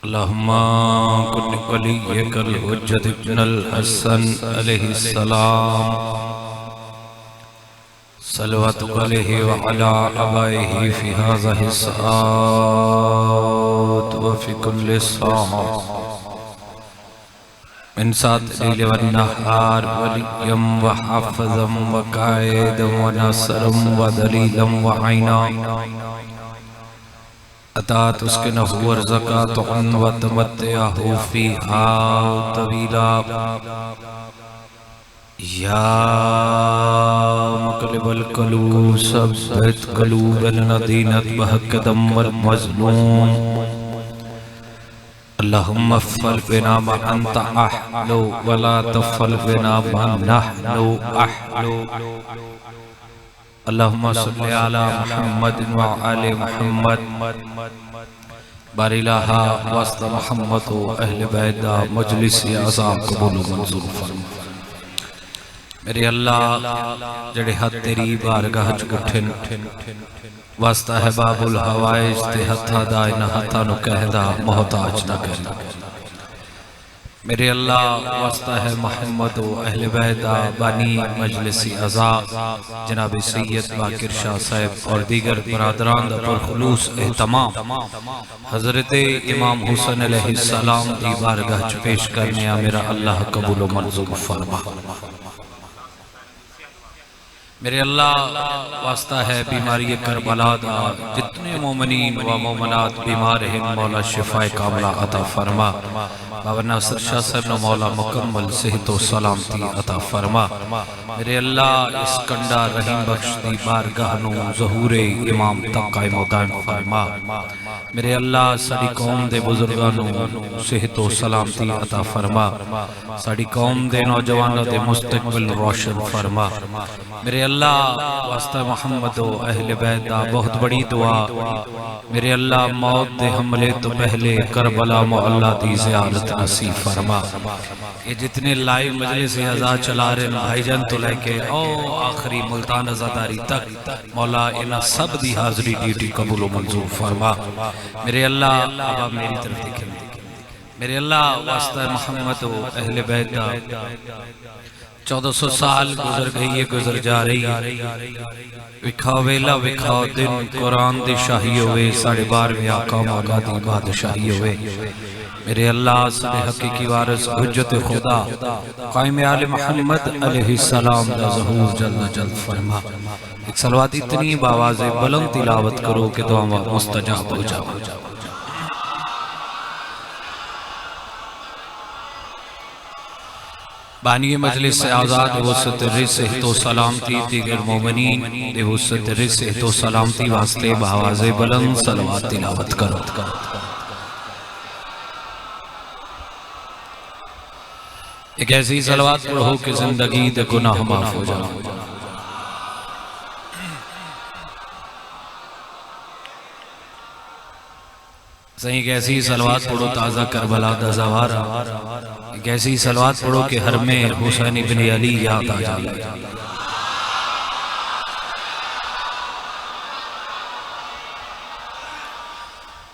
अल्लाहुम्मा कुल्लि वलिय्यकल हुज्जत इब्नुल हसन अलैहिस्सलाम सल्लल्लाहु अलैहि व अला आबाइहि फी हाज़िहि साअत व फी कुल्लि साअत मिन सातिल व नहार वलिय्यम व हाफ़िज़म व काइदम व नासिरम व दलीलम व आइना अतात उसके नहूर ज़कात व तमत्तअहु फ़ीहा तवीला या मुक़ल्लिबल क़ुलूब सब्बित क़ुलूबना दीनक बहक़दम वल मज़लूम अल्लाहुम्मा फ़अल बिना मा अंत अहलु वला तफ़अल बिना मा नहनु अहलु अल्लाहुम्मा सल्लि अला मुहम्मद व आले मुहम्मद बारिलाहा वस्त मुहम्मद व अहले बैत मजलिस आज़ा कबूल मंजूर फरमा। मेरे अल्लाह जड़े हथ तेरी बारगाह च उठन वास्ता है बाबुल हवाइज ते हथा दा इन्हां हथां नूं कहदा मोहताज ना कर। मेरे अल्लाह वास्ता है मोहम्मद व अहले बैत बानी मजलिसी आज़ा जनाब सैयद बाकिर शाह साहब और दीगर बरादरान दा पुरखुलूस एहतमाम हज़रत इमाम हुसैन अलैहिस्सलाम दी बारगाह च पेश करने आ मेरा अल्लाह कबूल व मंजूर फरमा। मेरे अल्लाह वास्ता है बीमारी करबला दा जितने मोमिनीन व मोमिनात बीमार हैं मौला शिफाए कामला अता फरमा। बाबा नासिर शाह साहब ने मौला मुकम्मल सेहत व सलामती अता फरमा। मेरे अल्लाह इस कंडा रहीम बख्श दी बारगाह नूं ज़हूरे इमाम तक कायम व दायम फरमा। मेरे अल्लाह साडी कौम दे बुजुर्गां नूं सेहत व सलामती अता फरमा। साडी कौम दे नौजवानों दे मुस्तकबिल रोशन फरमा। मेरे अल्लाह वास्ता मोहम्मद व अहले बैत दा बहुत बड़ी दुआ। मेरे अल्लाह मौत दे हमले तो पहले करबला मोहल्ला दी ज़ियारत नसीब फरमा। ये जितने लाइव मजलिस आज़ा चला रहे भाईजान तो लेके ओ आखिरी मुल्तान आज़ादारी तक मौला इन्हां सब दी हाज़री ड्यूटी कबूल व मंजूर फरमा। मेरे अल्लाह अब मेरी तरफ देखें। मेरे अल्लाह वास्ता मोहम्मद व अहले बैत दा 1400 साल गुजर गई है, गुजर जा रही है। विखाओ वेला विखाओ दिन कुरान दी शाही होवे, 12.5 आका मौला दी बादशाही होवे। मेरे अल्लाह साडे हकीकी वारिस हुज्जत खुदा कायम आले मोहम्मद अलैहिस्सलाम दा ज़हूर जल्द जल्द फरमा। एक सलवात इतनी बावाज़े बुलंद तिलावत करो कि दुआ मुस्तजाब हो जाओ। बानी मजलिस से आज़ाद वसत रिज़्क़ तो सलामती दीगर मोमिनीन दे वसत रिज़्क़ तो सलामती वास्ते बआवाज़े बुलंद सलवात तिलावत करो। एक ऐसी सलवात पढ़ो कि जिंदगी दे गुनाह माफ हो जाए। सही एक ऐसी सलवात पढ़ो ताज़ा करबला दा ज़वारा। एक ऐसी सलवात पढ़ो कि हर में हुसैन इब्न अली याद आ जाए।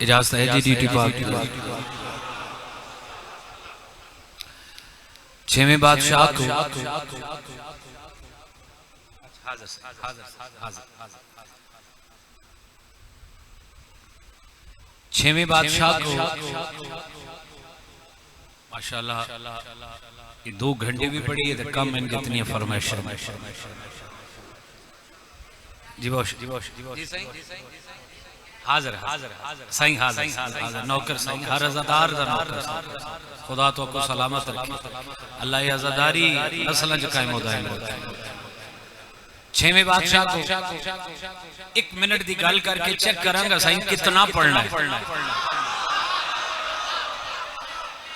इजाज़त है जी ड्यूटी पाक। 6वें बादशाह को 6वें बादशाह को माशाल्लाह ये 2 घंटे भी पड़ी है तो कम इन कितनी फरमाइश है जी बोश हाजिर सही हाजिर नौकर सही हर अज़ादार दा नौकर खुदा तो को सलामत रखे। अल्लाह ये अज़ादारी असल ज कायम हो दायम रखे। 6वें बादशाह को 1 मिनट दी गल करके चेक करांगा सही कितना पढ़ना है।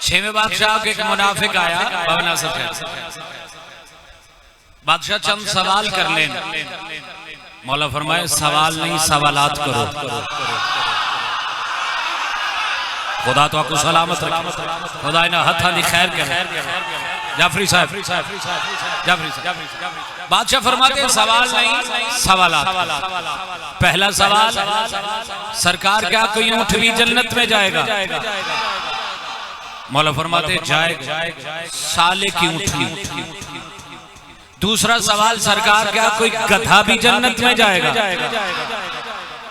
6वें बादशाह के एक मुनाफिक आया बाबा से बादशाह चंद सवाल कर लेना। मौला फरमाए सवाल नहीं सवालात करो। खुदा तो आपको सलामत रखे। खुदा इन्हां हत्थां दी खैर करे। जाफरी साहब बादशाह फरमाते सवाल नहीं सवालात। पहला सवाल सरकार क्या कोई ऊंट भी जन्नत में जाएगा? मौला फरमाते जाएगा साले की ऊँटनी। दूसरा सवाल सरकार, क्या कोई गधा भी जन्नत में जाएगा?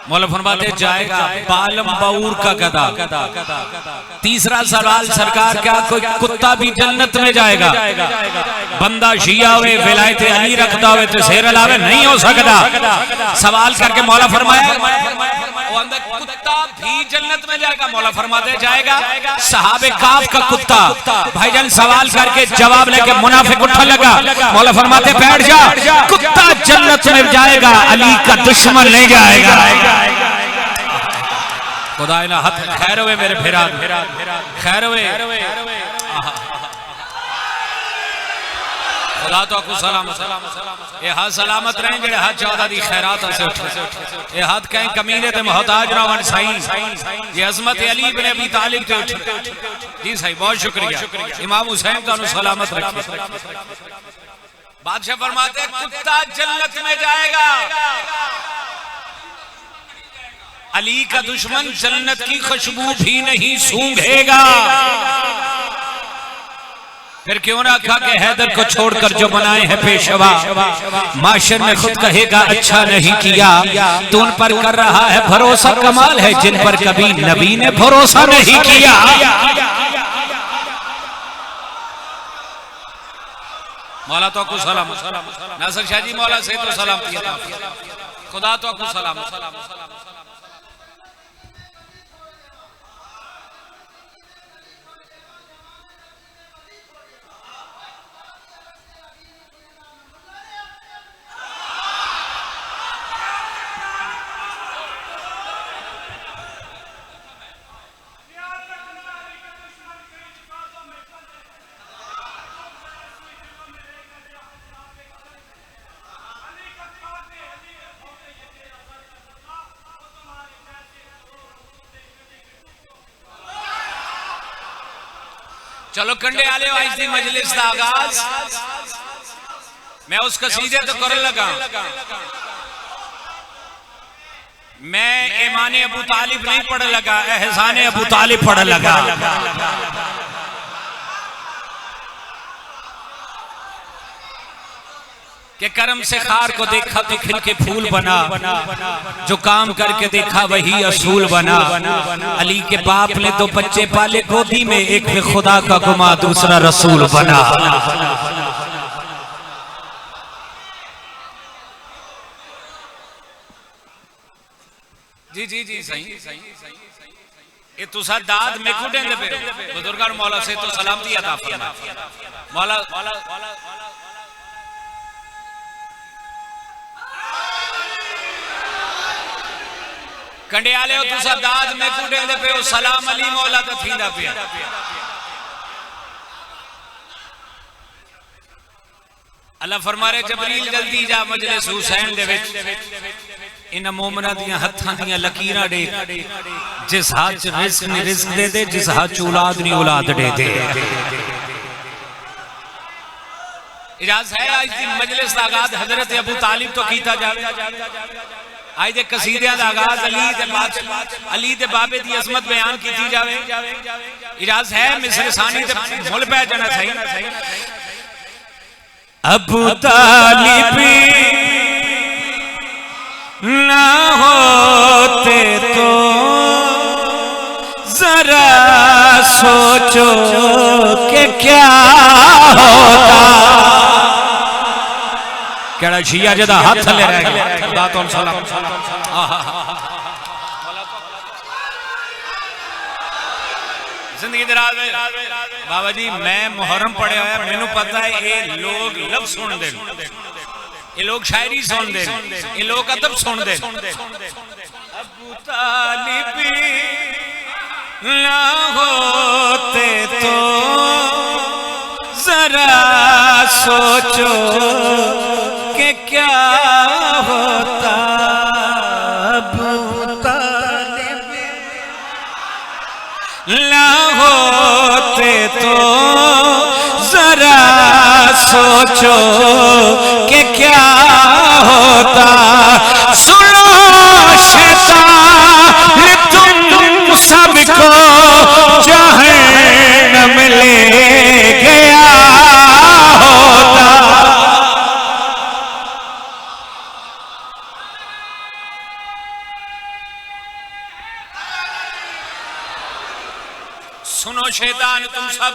मौला फरमाते जाएगा बालम बऊर का गधा। तीसरा सवाल सरकार, क्या कोई कुत्ता भी जन्नत में जाएगा? बंदा शिया हुए विलायत अली रखता हुए तो शेर अलावे नहीं हो सकता। सवाल करके मौला फरमाया कुत्ता भी जन्नत में जाएगा? मौला फरमाते जाएगा सहाबे काफ का कुत्ता। भाईजान सवाल करके जवाब लेके मुनाफिक उठा लगा। मौला फरमाते बैठ जा, कुत्ता जन्नत में जाएगा, अली का दुश्मन नहीं जाएगा। खुदा ना हथ खैर हुए मेरे फिरा खैर हुए खुदा तो आपको सलाम ये हाथ सलामत रहे जेड़े हाथ चौदह दी खैरात से उठे। ये हाथ कहीं कमीने ते मोहताज ना वन साईं। ये अजमत अली इब्न अबी तालिब ते उठे। जी सही, बहुत शुक्रिया। इमाम हुसैन का सलामत रखे। बादशाह फरमाते कुत्ता जन्नत में जाएगा, अली का दुश्मन जन्नत की खुशबू भी नहीं सूंघेगा। फिर क्यों ना कहा कि हैदर को छोड़कर जो बनाए हैं पेशवा, माशर में खुद कहेगा अच्छा नहीं किया। तो उन पर कर रहा है भरोसा, कमाल है जिन पर कभी नबी ने भरोसा नहीं किया। मौला तो आपको सलाम। नासिर शाह जी मौला से तो सलाम किया, खुदा तो आपको सलाम। चलो कंडे आले आज दी मजलिस का आगाज मैं उस कसीदे तो कर लगा। मैं ईमान अबू तालिब नहीं पढ़ लगा, एहसान अबू तालिब पढ़ लगा। कि करम से खार को देखा तो खिल के फूल बना, जो काम करके देखा वही असूल बना। अली के बाप ने दो बच्चे पाले गोदी में, एक पे खुदा का गुमा दूसरा रसूल बना। जी जी जी सही ये तुसा दाद में को देंदे पे बुजुर्गान मौला से तो सलामती अता फरमा। मौला कंडे आले हो तुसा दाद में को देंदे पे सलाम अली मौला तो थींदा पिया। अल्लाह फरमारे जबरील जल्दी जा मजलिस हुसैन दे विच इन मोमना दियां हत्थां दियां लकीरां दे, जिस हाथ च रिज़्क नहीं रिज़्क दे दे, जिस हाथ च औलाद नहीं औलाद दे दे। इजाजत है आज दी मजलिस दा आगाज हजरत अबू तालिब तो कीता जावे। आज दे कसीदियां दा आगाज अली दे बाबे दी अजमत बयान कीती जावे। इजाजत है मिसर सानी ते मुल पै जाना सही। अबू तालिब ना होते तो जरा सोचो कि क्या होता। केड़ा शिया जदा हाथ थले रह गया। खुदा तो सलाम। जिंदगी दराज बाबा जी मैं मुहर्रम पढ़े होया, मैनू पता है ये लोग लफ्ज सुन दे, ये लोग शायरी सुन दे, ये लोग अदब सुन दे। अबू तालिब ना होते तो जरा सोचो कि क्या होता। अबू तालिब ना होते तो जरा सोचो कि क्या होता। सुनो शैतान तुम सबको जहन्नम सुनो शैतान तुम सब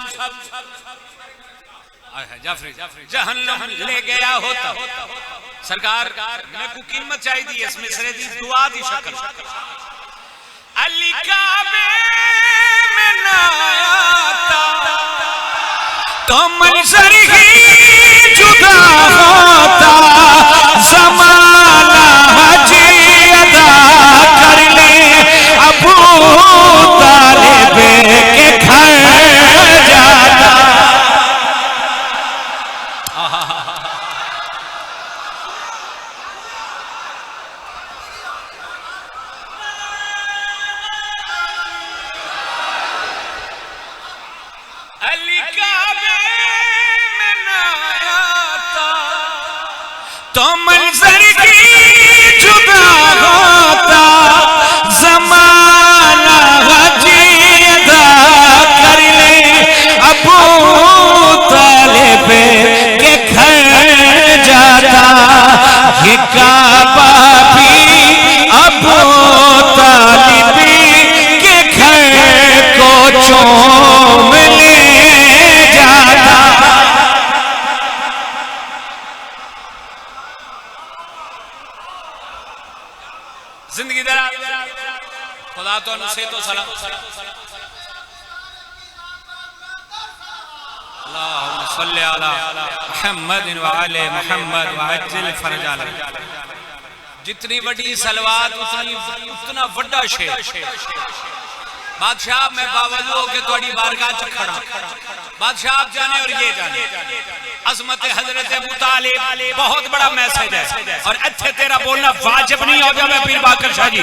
जाफरी जहन्नम ले गया होता सरकार मैं को कीमत चाहिए इस मिसरे दी दुआ दी शक्ल अली काबे में ना आता तो मंजर ही जुदा होता ज़माना हजी अदा कर ले अबू तालिब के घर जाता अली काबे में ना आता तो मंजर की जुदा होता ज़माना हजी अदा कर ले अबू तालिब के घर जाता ये काबा भी अबू तालिब के घर को चूम ले जाता जिंदगी दरा खुदा तो से तो सलाम अल्लाहुम्मा सल्ली अला मुहम्मद व आले मुहम्मद व अज्जिल फरजा जितनी बड़ी सलवात उतना बड़ा शेर बादशाह मैं बावजूद के थोड़ी बारगाह च खड़ा बादशाह आप जाने और ये जाने अजमत हजरत अबू तालिब बहुत बड़ा मैसेज है और अच्छे तेरा बोलना वाजिब नहीं हो जाए पीर बाकर शाह जी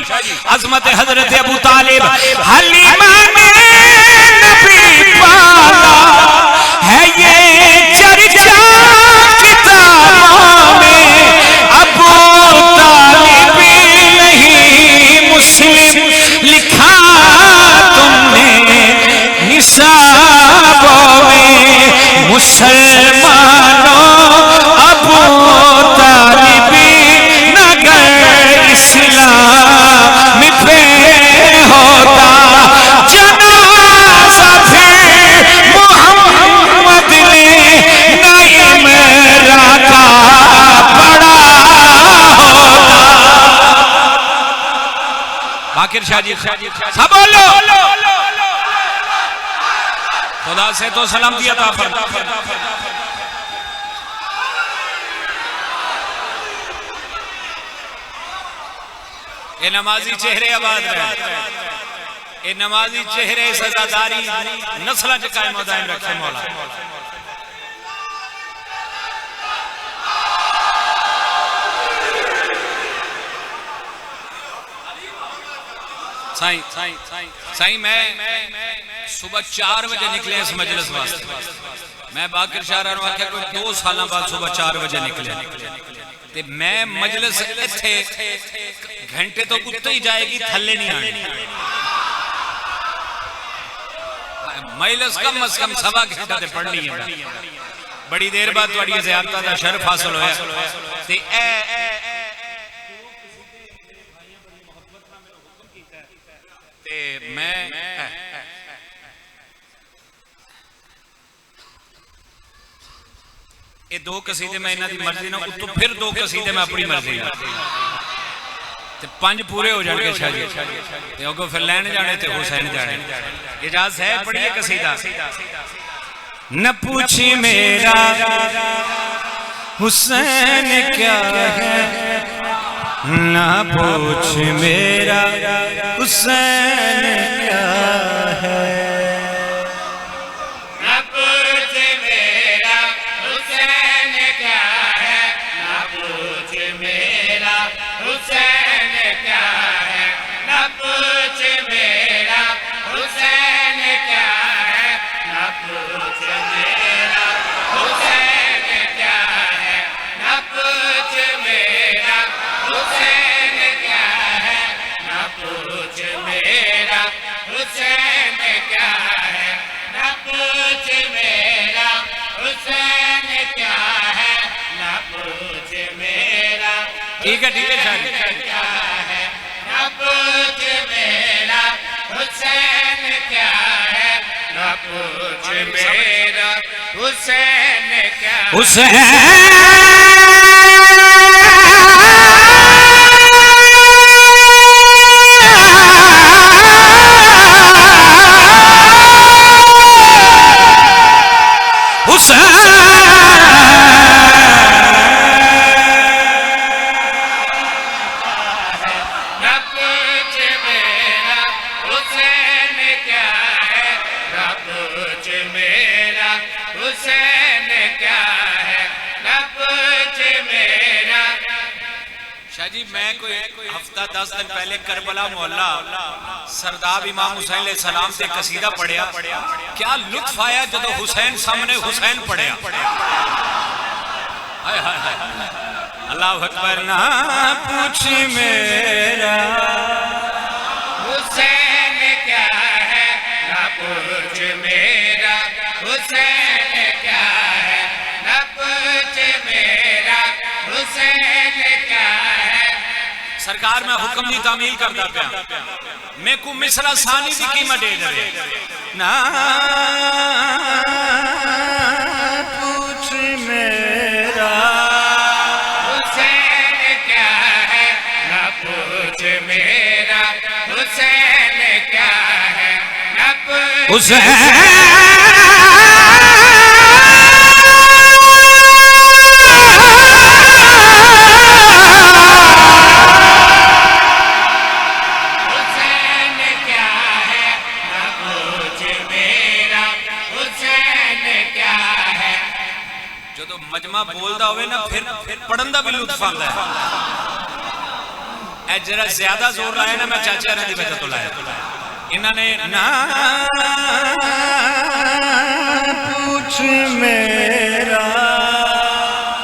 अजमत हजरत अबू तालिब हलीमा मेरे नबी पाला है ये चर्चा किताबों में अबू तालिब नहीं मुस्लिम लिखा तुमने निसाबों में मुसलमानों अबू तालिब नगर इस्लाम पे होता जनाज़ा फिर मोहम्मद ने नईम राका पड़ा होता बाकिर शाह जी सब बोलो खुदा से तो सलाम दिया था ये नमाजी चेहरे आबाद रहे ये नमाजी चेहरे सजादारी नस्ल च कायम दायम रखे मौला साईं साईं साईं मैं सुबह 4 बजे निकले इस मजलिस वास्ते मैं बाकिर शाह राणा आख्या कोई 2 साल बाद सुबह 4 बजे निकले ते मैं मजलिस इत्थे घंटे तो उत्ते ही जाएगी थल्ले नहीं आनी मजलिस कम से कम सवा घंटा ते पढ़नी है बड़ी देर बाद थोड़ी ज़ियारत दा शर्फ हासिल होया ते मैं ये 2 कसीदे मैं इन्हां दी मर्जी ना उत्तों फिर 2 कसीदे मैं अपनी मर्जी ते 5 पूरे हो जाणगे शाह जी ते अगो फिर लैण जाने ते हुसैन जाने इजाजत है पढ़िए कसीदा न पूछी मेरा हुसैन क्या है ना पूछ मेरा हुसैन क्या है ना पूछ मेरा हुसैन क्या है ना पूछ मेरा हुसैन क्या है ना पूछ मेरा हुसैन क्या है ना पूछ मेरा हुसैन क्या है ना पूछ मेरा हुसैन क्या है ना पूछ मेरा हुसैन क्या है ना पूछ मेरा हुसैन क्या है ना पूछ मेरा ठीक है शाह जी क्या है ना पूछ मेरा हुसैन क्या है ना पूछ मेरा हुसैन क्या है। शाह जी मैं कोई हफ्ता 10 दिन पहले करबला मोहल्ला सरदार इमाम हुसैन अलैहि सलाम से कसीदा पढ़िया, क्या लुत्फ आया जब हुसैन सामने हुसैन पढ़िया। हाय हाय हाय अल्लाह अकबर। ना पूछ मेरा हुसैन क्या है, ना पूछ मेरा हुसैन क्या है, ना पूछ मेरा हुसैन क्या है। सरकार में हुक्म की तामील करता पाया, मैं को मिसरा सानी की कीमत दे दे। ना पूछ मेरा हुसैन क्या है, ना पूछ मेरा हुसैन क्या है, ना पूछ हुसैन मजमा बोलता होवे ना फिर पढ़न का भी लुत्फ आता है। जरा ज्यादा जोर लाया ना मैं चाचा की वजह तो लाया। इन्होंने ना पूछ मेरा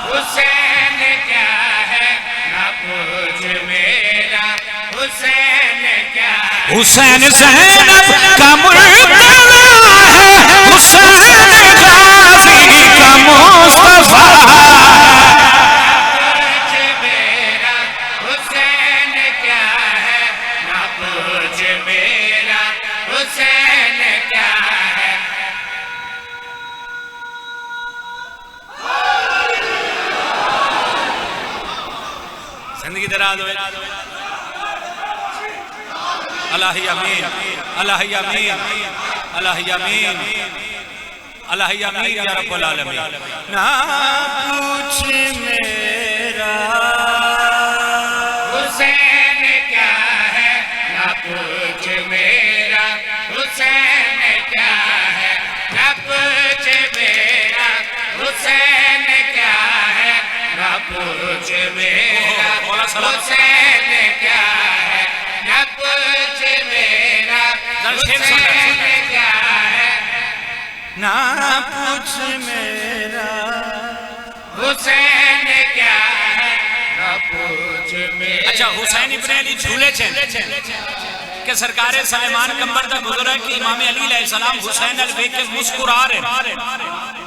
हुसैन क्या है, ना पूछ मेरा हुसैन क्या है। हुसैन ज़ैनब का मुर्तज़ा है, हुसैन गाज़ी का मुस्तफ़ा। पूछ मेरा हुसैन क्या है, ना पूछ मेरा हुसैन क्या है। जिंदगी दराज हो अल्लाह अमीन, अल्लाह अमीन, अल्लाह अमीन, अल्लाह अमीन या रब्बुल आलमीन। ना पूछ मेरा हुसैन क्या है, ना पूछ मेरा हुसैन क्या है, ना पूछ मेरा हुसैन क्या है, ना पूछ मेरा हुसैन क्या है, ना पूछ मेरा हुसैन क्या है। ना पूछ मेरा हुसैन क्या है, ना पूछ मेरा। अच्छा हुसैन इब्ने अली झूले छे के सरकारे सलेमान कंबर तक गुजरा कि इमाम अली अलैहिस्सलाम हुसैन अल देख के मुस्कुरा रहे।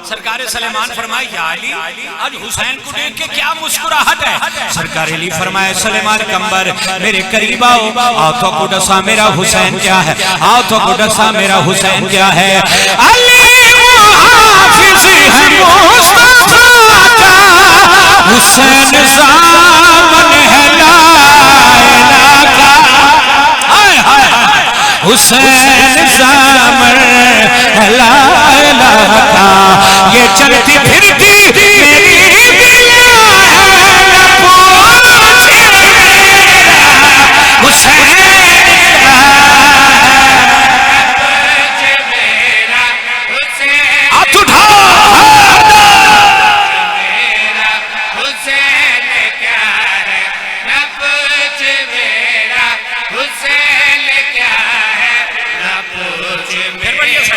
सरकारे सलेमान फरमाए या अली आज हुसैन को देख के क्या मुस्कुराहट है। सरकार अली फरमाए सलेमान कंबर मेरे करीब आओ, आओ तो को दसा मेरा हुसैन क्या है, आओ तो को दसा मेरा हुसैन क्या है। अली हाफिज है मुस्तफा का, हुसैन ज़ामन है ला इलाहा का। हाय हाय हुसैन ज़ामन है ला इलाहा का। ये चलती फिरती मेरी बिया है, न पूछ मेरा हुसैन क्या है। हाथ उठाओ हुसैन क्या है, ना पूछ मेरा हुसैन क्या है, ना पूछ मेरा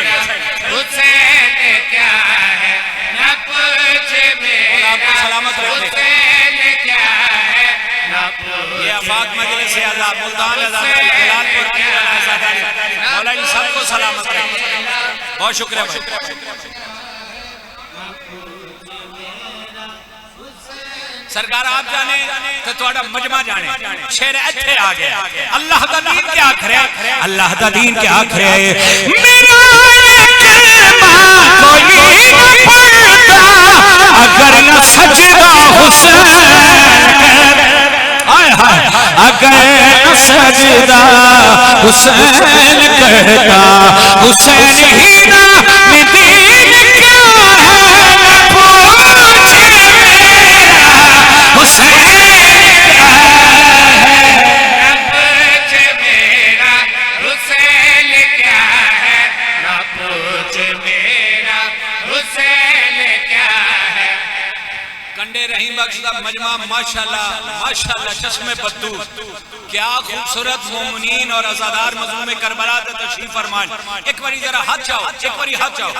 हुसैन क्या है, ना पूछ मेरा हुसैन क्या है, ना पूछ। ये आफाक मजलिस से आजाद मुल्तान आजाद जलालपुर की आजादारी मौला इन सबको सलामत रहे। बहुत शुक्रिया भाई। सरकार आप जाने तो थोड़ा मजमा जाने शेर इत्थे आ गया। अल्लाह दा दीन क्या आखरे, अल्लाह दा दीन क्या आखरे। मेरा अगर न सजदा हुसैन अगर न सजदा हुसैन कहता हुसैन ही ना दीन क्या है न पूछे मेरा हुसैन क्या है हुसैन क्या है न पूछ मेरा हुसैन क्या है। कंडे रहीम बख्श दा मजमा माशाल्लाह माशाल्लाह चश्मे बद्दू क्या खूबसूरत मोमिनीन और आजादार मजलूम करबला दा तशरीफ फरमान। एक बारी जरा हाथ जाओ एक बारी हाथ जाओ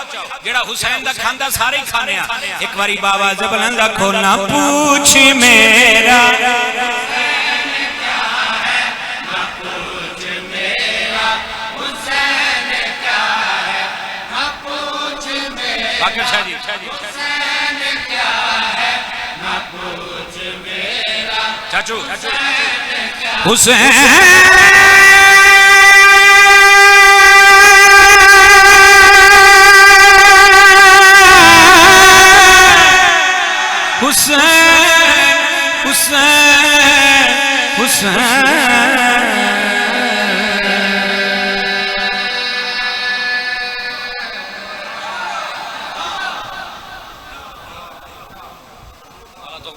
जेड़ा हुसैन दा खांदा सारे ही खाने आ एक बारी बाबा जबलन रखो ना पूछ मेरा बाकर शाह जी चाचू हुसैन हुसैन हुसैन हुसैन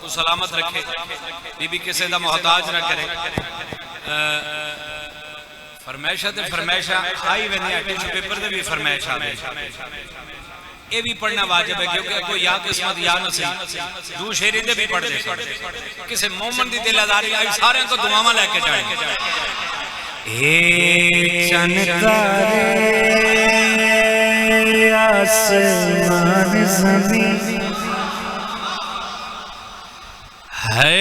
सलामत रखे बीबी किसी का मोहताज न करे फरमाइशा ते फरमाइशा आई वेंदी टिश्यू पेपर दे भी फरमाइश आ ये भी पढ़ना वाजिब है क्योंकि कोई या किस्मत या नसीब दू शेरी दे भी पढ़ दे किसी मोमन दी दिलदारी आई सारे को दुआवां लेके जाएंगे ए चन तारे आसमान ज़मीन है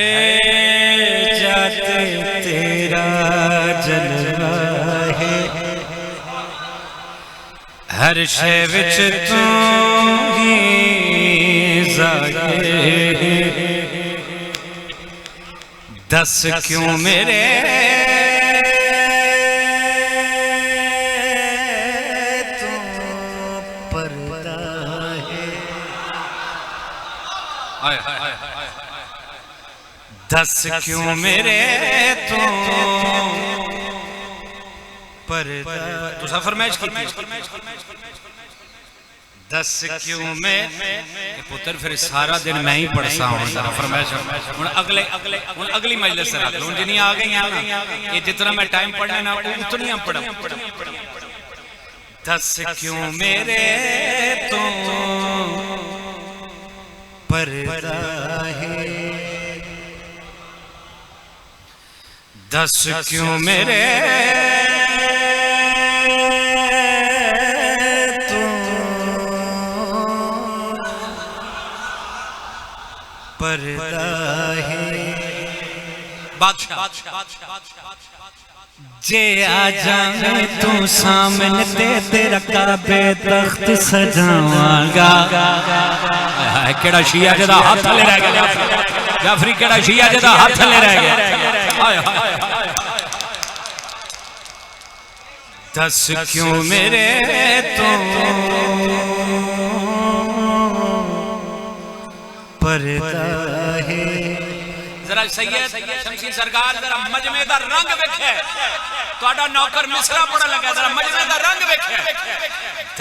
जाते तेरा जलवा है हर शे विच तू ही ज़ाहिर है दस क्यों मेरे तू पर्दा है आए हाय दस क्यों मेरे तो पर्दा तू सफर मैच की दस क्यों मैं पुत्र फिर सारा दिन मैं ही पढ़सा हूं जरा फरमाइश हुन अगले हुन अगली मजलिस से रख लो जिनी आ गई ना ये जितना मैं टाइम पढ़ने ना उतनी हम पढ़ दस क्यों मेरे तो पर्दा है दस क्यों मेरे तू पर्दा है बादशाह जे आ जाए तू सामने ते तेरा काबे तख्त सजावांगा केड़ा शिया जदा हाथ थले रह गया जाफरी केड़ा शिया जदा हाथ थले रह गया दस क्यों मेरे तो पर्दा है जरा सैयद शमसी सरकार जरा मजमे दा रंग वेखे तोड़ा नौकर मिसरा पड़ा लगा जरा मजमे दा रंग वेखे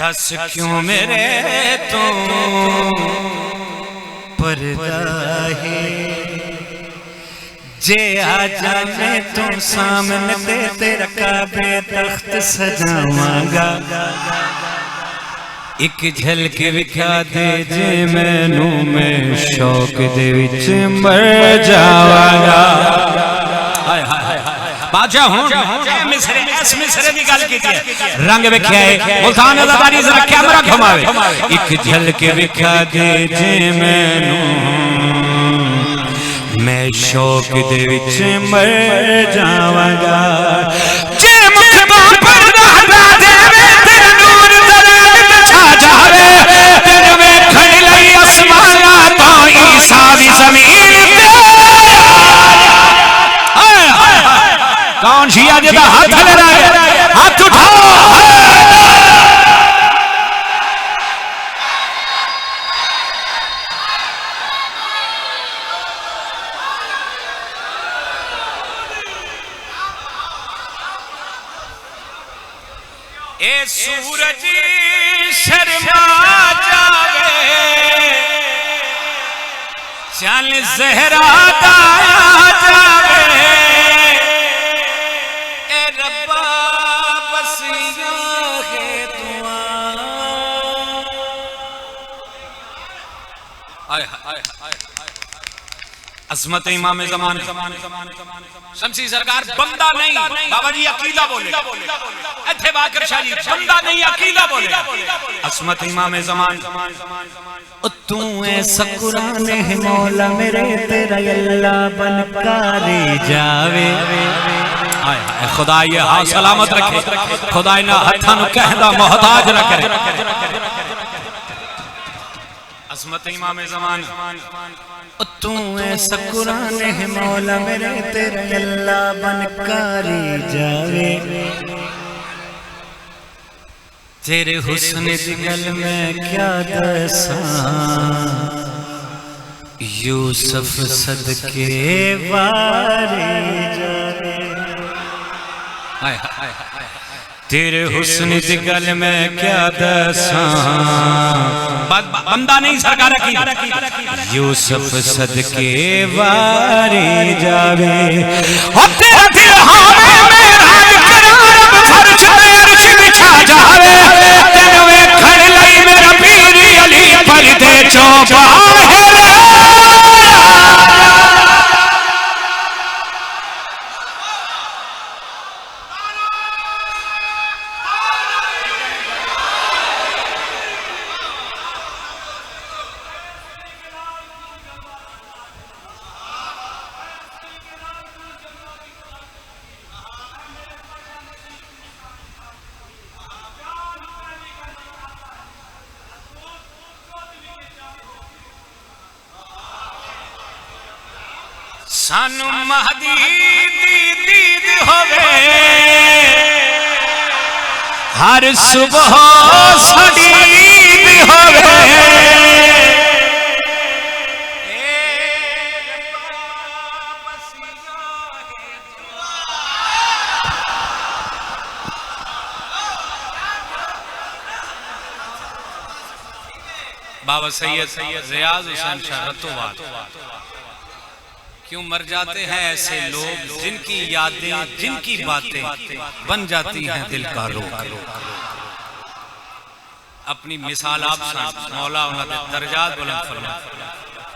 दस क्यों मेरे तो पर्दा है जे आ जाने तू सामने ते तेरा काबे तख्त सजावांगा एक झलक विखा दे जे मैनू मैं शौक दे विच मर जावांगा हाय हाय बादशाह हुन मिसरे इस मिसरे दी गल कीती है रंग वेख्या है मुल्तान आजादारी जरा कैमरा घुमावे एक झलक विखा दे जे मैनू मैं शौक दे विच मर जावांगा जे मुखबा पर रहना देवे तेरा नूर दलाल छा जावे तेरे में खड़ी लई आसमाना तो ईसा भी जमीन पे कौन शिया जेदा हाथ ले रहा है हाथ उठाओ सूरज शर्मा जावे चल ज़हरा दाया जावे ए रब्बा बसिया है दुआ। अज़मत इमाम ज़मान शमसी सरकार बंदा नहीं बाबा जी अकीदा बोले इत्थे बाकर शाह जी बंदा नहीं अकीदा बोले। अज़मत इमाम ज़मान तू ऐसा कुरान है मौला मेरे तेरा अल्लाह बनकारे जावे। हाय हाय खुदा ये हाथ सलामत रखे खुदा इन्हां हत्थां नूं कहदा मोहताज न करे। अज़मत इमाम ज़मान तू ऐसा कुरान है मौला मेरे तेरा अल्लाह बनकारे जावे तेरे हुस्न दी गल मैं क्या दसां यूसुफ सदके वारे जावे। हाय हाय तेरे हुस्न दी गल मैं क्या दसां बंदा नहीं सरकार की यूसुफ सदके वारे जावे। हो तेरा दिल हावे मेरा करार फर्श पे अर्श बिछा जावे तेनु वेखण लई मेरा पीर अली पर्दे चों बाहर। सानू महदी दी दीद होवे हर सुबह साडी ईद होवे बाबा सैयद रियाज हुसैन शाह रतोवाल। क्यों मर जाते हैं ऐसे लोग जिनकी यादें जिनकी बातें बन जाती हैं दिल का रोग। अपनी मिसाल आप मौला उन्होंने दर्जात बुलंद फरमाए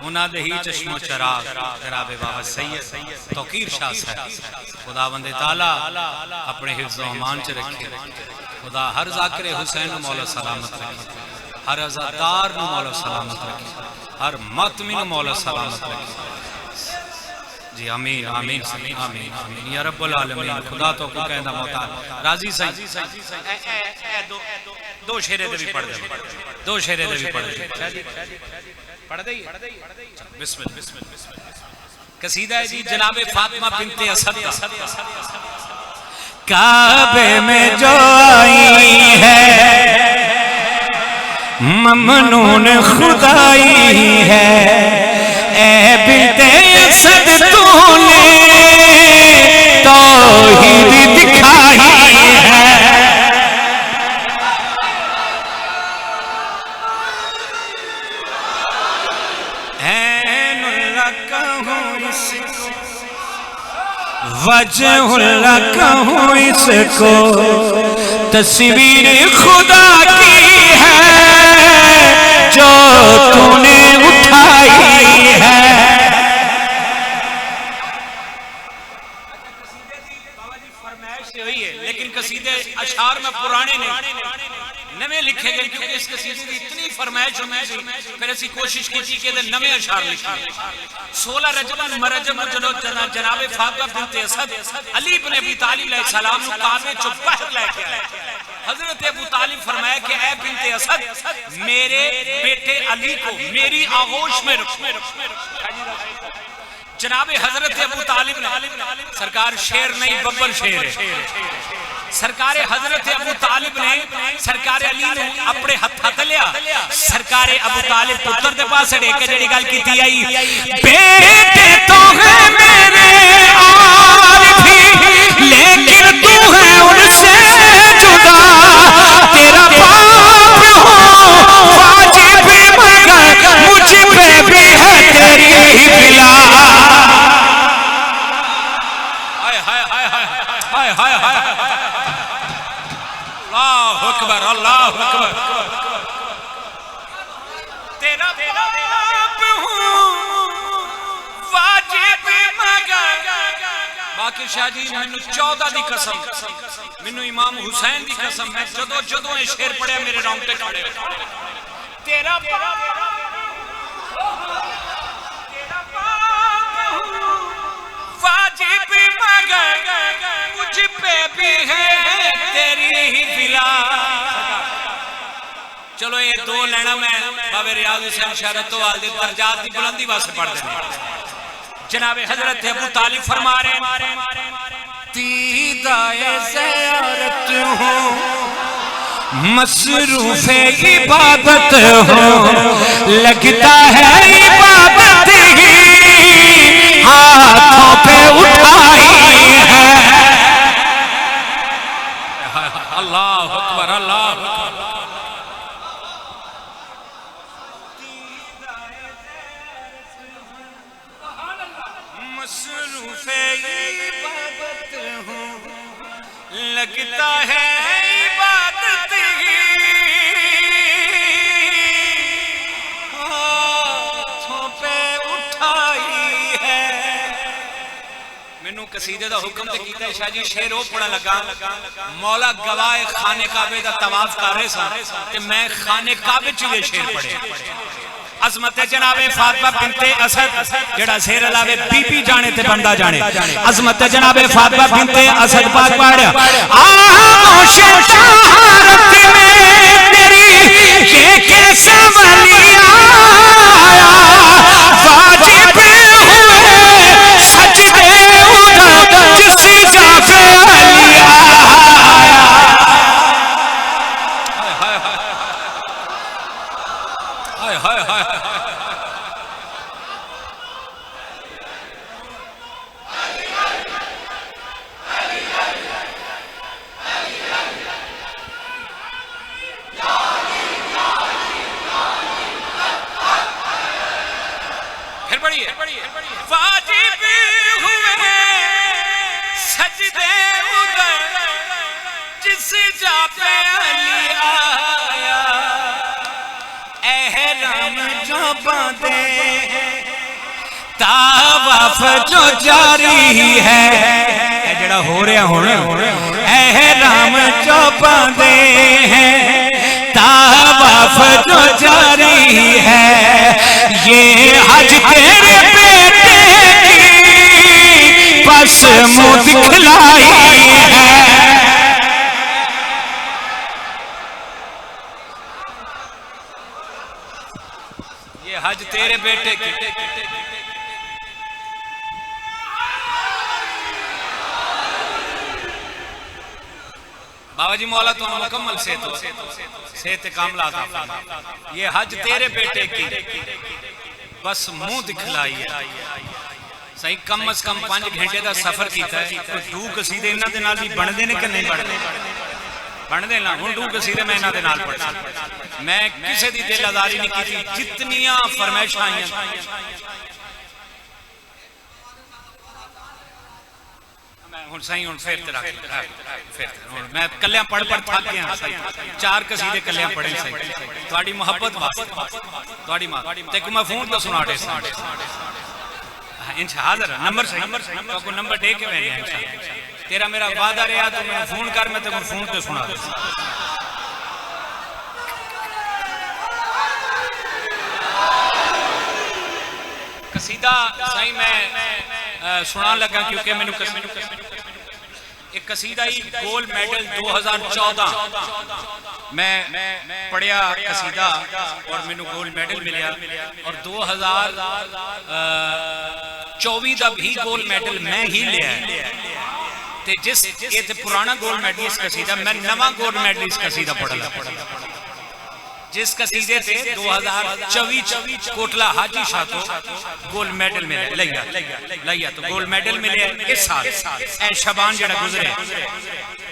उन्होंने ही चश्मो चराग जनाब बाबा सैयद तौकीर शाह साहब खुदावंद ताला अपने हिफ्ज़ व अमान च रखे। खुदा हर ज़ाकिर हुसैन मौला सलामत रखे हर अज़ादार मौला सलामत रखे हर मतमिन मौला सलामत रखे। जी आमीन आमीन आमीन आमीन या रब्बुल आलमीन। खुदा तो को कहंदा मोहताज राजी सही दो शेरे दे भी पढ़ दे दो शेरे दे भी पढ़ दे पढ़ दे बिस्मिल्लाह। कसीदा है जी जनाबे फातिमा बिनते असद काबे में जो आई है ममनून खुदाई है ए बिनते असद तूने तौहीद दिखाई है। ऐनुल्लाह कहूँ इसको वजहुल्लाह कहूँ इसको तस्वीर खुदा की है जो तूने उठाई है। लेकिन कसीदे अशार में पुराने नवे लिखे गए क्योंकि इस कसीदे की इतनी फरमाइश हुई फिर ऐसी कोशिश की कि नवे अशार लिखे। 16 रजब मरजब जनाबे फातिमा बिनते असद अली इब्न अबी तालिब अलैहिस्सलाम नु काबे चो बाहर लेके आए। हजरत अबू तालिब फरमाया कि ऐ बिनते असद मेरे बेटे अली को मेरी आगोश में रख। जनाबे हजरत अबू तालिब ने सरकार शेर नहीं बब्बर शेर है सरकार हजरत अबू तालिब ने सरकार अली ने अपने हथ लिया सरकार अबू तालिब पुत्र दे पास एक जेड़ी गल कीती आई बेटे तो है मेरे और भी लेकिन तू है उनसे जुदा आके शाह जी मैनू 14 दी कसम, मैनू इमाम हुसैन दी कसम, मैं जदों जदों ये शेर पढ़िया मेरे रोंगटे खड़े। तेरा वाजिब मगर मुझ पे भी है तेरी ही फिला। चलो ये दो लेना मैं बाबे रियाज हुसैन शहरत तो वाल दे दर्जात दी बुलंदी वास्ते पढ़ देना। जनाबे हजरत अबू तालिब फरमा रहे दीदाए ज़ियारत हूँ मसरूफ़े इबादत हूँ, लगता है इबादत ही हाथों पे उठाई है। अल्लाह अकबर अल्लाह मसरूफ़े इबादत हूँ, लगता है इबादत ही हाथों पे उठाई है। मैनू कसीदे दा हुक्म ते कीता शाह जी, शेर ओ पढ़न लगा मौला गवाह खाने काबे दा तवाफ कर रहे सन ते मैं खाने काबे च ये शेर पढ़े। अजमत जनाबे फातिमा बिनते असद जेड़ा शेर अलावे बीबी जाने ते बंदा जाने। अजमत जनाबे फातिमा बिनते असद पाक पढ़िया आगोश शहारत में तेरी ये कैसा वली आया, वाजिब हुए सजदे उधर जिस जाफे अली आया। हाय हाय हाय फिर पढ़िए वाजिब हुए सजदे उधर जिस जा पे अली आया, एहराम जो बांधे तावाफ जो जारी है, जड़ा हो रहा होना एहराम जो बांधे हैं तावाफ जो जारी है, ये हज तेरे बेटे की बस मुँह दिखलाई है। ये हज तेरे बेटे की बाबा जी मौला तो मुकम्मल सेहत कामला अता फरमा। ये हज तेरे बेटे की बस मुंह दिखलाई है। सही कम अज कम 5 घंटे का सफर किया है। डू कसीदे इन्हां दे नाल भी बनदे ने कि नहीं बनदे? बनदे ना। हुण डू कसीदे मैं इन्हां दे नाल पढ़ मैं किसी दी दिल आजारी नहीं की। जितनियां फरमाइशां आईयां सही हूँ फिर मैं कलिया पढ़ पढ़ थक गया। 4 कसीदे कलिया पढ़े सही थोड़ी मुहब्बत थोड़ी मां मैं फोन तो सुना दे हाजिर नंबर सही तो नंबर दे के मैं तेरा मेरा वादा रहा तो मैं फोन कर मैं तेरे फोन पे सुना दे। कसीदा सही मैं सुना लगा क्योंकि मैंने एक कसीदा ही गोल्ड मेडल 2014 मैं पढ़िया कसीदा और मैंने गोल्ड मेडल मिलया और 2024 का भी गोल्ड मेडल मैं ही लिया ते जिस ये पुराना गोल्ड मेडल इस कसीदा मैं नवा गोल्ड मेडल इस कसीदा पढ़ा जिस कसीदे से 2024 कोटला हाजी शाह को गोल्ड मेडल मिले लिया तो गोल्ड मेडल मिले इस साल ए शबान जेड़ा गुजरे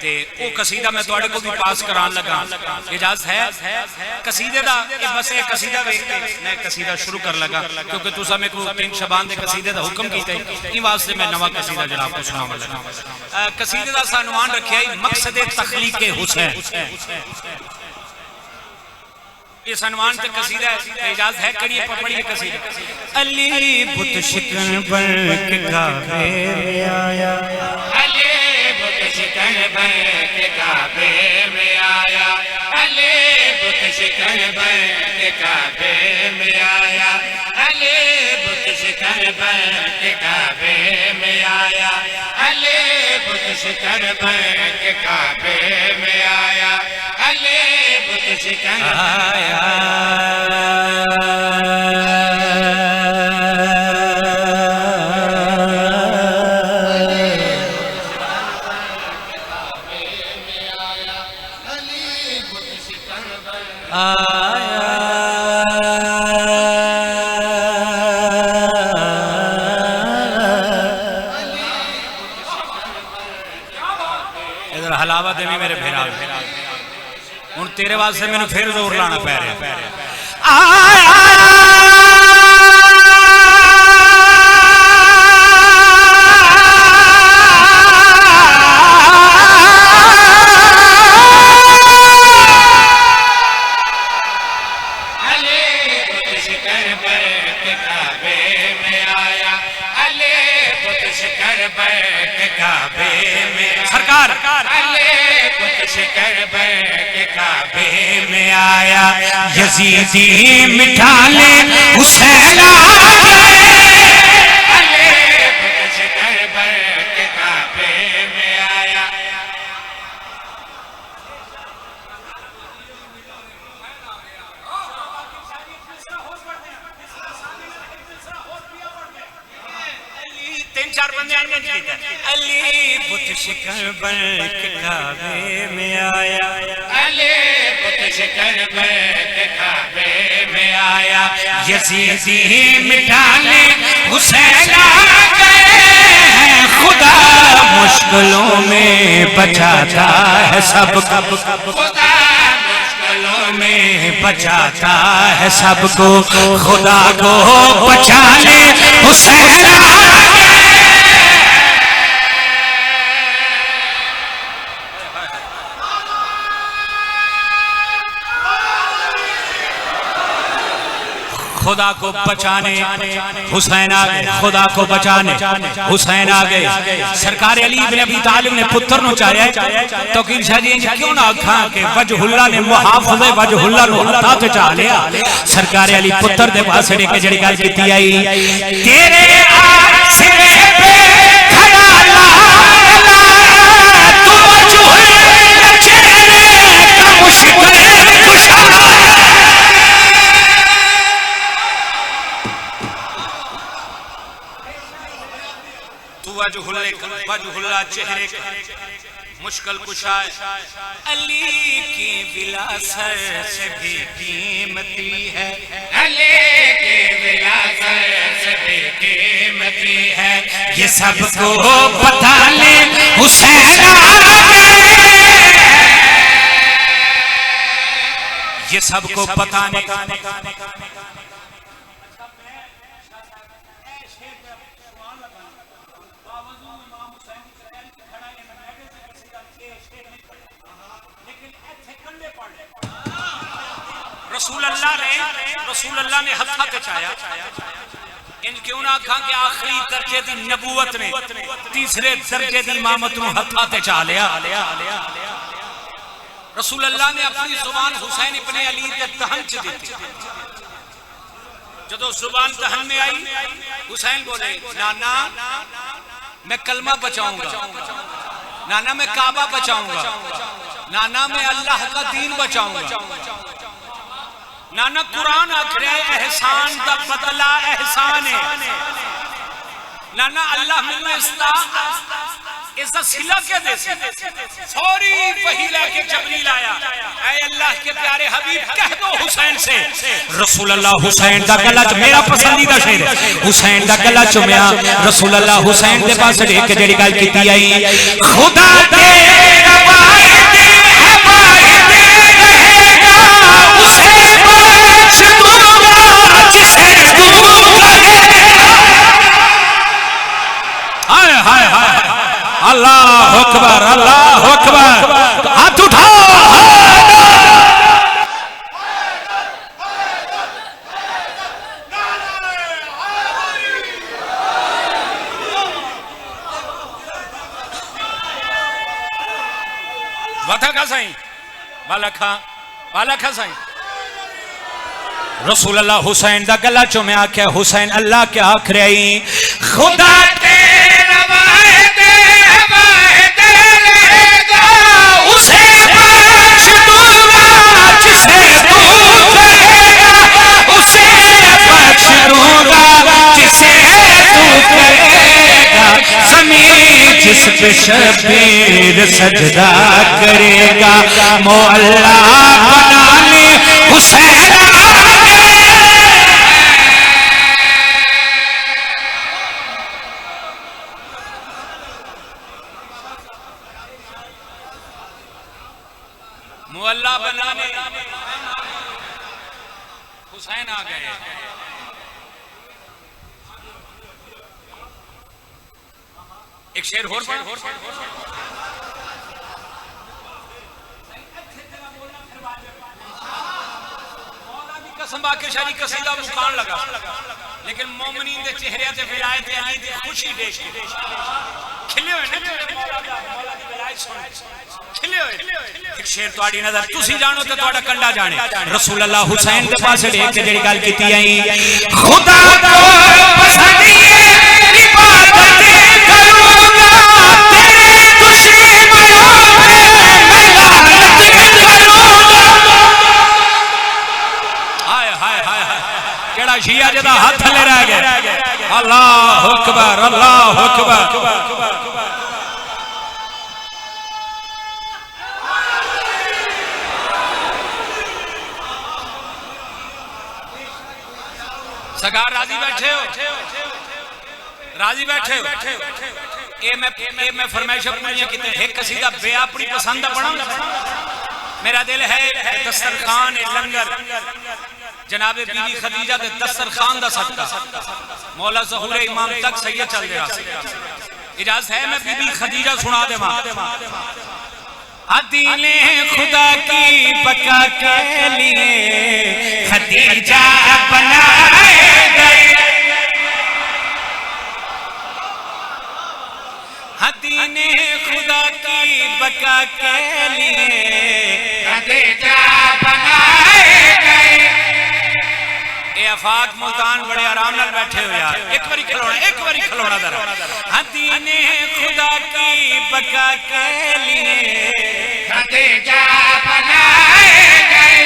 ते वो कसीदा मैं तुहाडे को भी पास करान लगा। इजाजत है कसीदे दा बस एक कसीदा वेख के मैं कसीदा शुरू कर लगा क्योंकि तुसा मेरे को 3 शबान दे कसीदे दा हुक्म कीता है ई वास्ते मैं नवा कसीदा जनाब को सुनावन लगा। कसीदे दा सानवान रखिया है मकसद तखलीक हुसैन। ये सन्मान तक कसीदा इजाजत है करिए पढ़िए कसीदा। अली बुत शिकन बन के काबे आया बन के काबे में आया, अली बुत शिकन बन के काबे में आया, अली बुत शिकन बन के काबे में आया, अली बुत शिकन बन के काबे में आया, अली बुत शिकन आया। हलावा देवी मेरे भेरा हूं तेरे वास्ते मैंने फिर जोर लाना पै रहा। सरकार शिकर के काबे में आया, यजीदी मिठा ले हुसैन शिकर के काबे में आया। तीन चार बंदे अली बुत शिकर बन के काबे में आया, अली बुत शिकर बन के काबे में आया, यजीदी मिठा ले हुसैन आ गए हैं, खुदा मुश्किलों में बचाता है सबको, खुदा मुश्किलों में बचाता है सबको, खुदा को बचा ले हुसैन आ गए। खुदा को बचाने हुसैन आ गए, खुदा को बचाने हुसैन आ गए। सरकार अली इब्न अबी तालिब ने पुत्र नु चाहे तो कि जी क्यों ना आखा के वजहुल्लाह ने मुहाफिज वजहुल्लाह नु हत्था ते चा लिया। सरकार अली पुत्र दे पास के जड़ी गल कीती आई, तेरे आसरे पे खड़ा ला तू वजहुल्लाह चेहरे का मुश्किल कुशा। वजहुल्लाह चेहरे मुश्किल कुशा, अली की विलासत से भी कीमती है, अली की विलासत से भी कीमती है, ये सबको पता ले हुसैन आ गए, ये सबको पता नहीं। रसूलुल्लाह ने हत्था कचाया, इन क्यों ना कहा कि आखिरी दर्जे दी नबूवत ने तीसरे दर्जे दी इमामत नु हत्था ते चा लिया। रसूलुल्लाह ने अपनी जुबान हुसैन इब्ने अली दे दहन च दी। जदों जुबान दहन में आई, हुसैन बोले, नाना मैं कलमा बचाऊंगा, नाना मैं काबा बचाऊंगा, नाना मैं अल्लाह का दीन बचाऊंगा, नाना कुरान आखिर एहसान दा बदला एहसान है, नाना अल्लाह मैंने इसका सिला क्या दे। फौरी वही लेके जबरील आया, ऐ अल्लाह के प्यारे हबीब कह दो हुसैन से। रसूलुल्लाह हुसैन दा गला च मेरा पसंदीदा शेर है, हुसैन दा गला चुमया। रसूलुल्लाह हुसैन दे पास देख के जेड़ी गल कीती आई, खुदा दे रवायते हवायते रहेगा हुसैन बख्श दूंगा जिसे तू कहेगा। हाय हाय हाय, अल्लाह अकबर, अल्लाह अकबर, हाथ उठाओ। बालखा साईं, बालखा साईं। रसूल अल्लाह हुसैन दा गला चुम्या, आख्या हुसैन अल्लाह क्या आख रही, खुदा तेरा वादे वादे लेगा, उसे बख्श दूंगा जिसे तू कहेगा, उसे बख्श दूंगा जिसे तू कहेगा, ज़मीन जिस पे शबीर सजदा करेगा, मौला बना ले हुसैन। मुअल्ला बनाने हुसैन आ गए। एक शेर होर पढ़। कसम बाके शारी कसीदा मुकान लगा, लेकिन मोमिनीन दे चेहरे ते विलायत आई ते खुशी देख के खिले हुए ने मौला दी विलायत सुन खिले हुए। एक शेर तुहाडी नजर तुसी जानो ते तुहाडा कंडा जाने। रसूल अल्लाह हुसैन दे पास देख के जेड़ी गल कीती आई, खुदा को पसंद ये इबादतें करूंगा, तेरे दुश्मनों पे मैं लानत करूंगा। हाय हाय हाय हाय, केड़ा शिया जेदा हाथ थले रह गया। अल्लाह अकबर, अल्लाह अकबर। सरकार राजी बैठे हो, राजी बैठे हो। ए मैं फरमाइश पूरी किते एक कसीदा बे अपनी पसंद पढ़ा। मेरा दिल है दस्तरखान लंगर जनाबे बीबी खदीजा दे दस्तरखान दा सदका मौला ज़हूर इमाम तक सैयद चल गया। इजाजत है मैं बीबी खदीजा सुना देवा। अदीले खुदा की बका के लिए खदीजा बनाए गए, हदीने खुदा की बका के लिए खदीजा बनाए गए। ए आफाक मुल्तान बड़े आराम नाल बैठे हो यार, एक बारी खिलौना जरा। हदीने खुदा की बका के लिए खदीजा बनाए गए,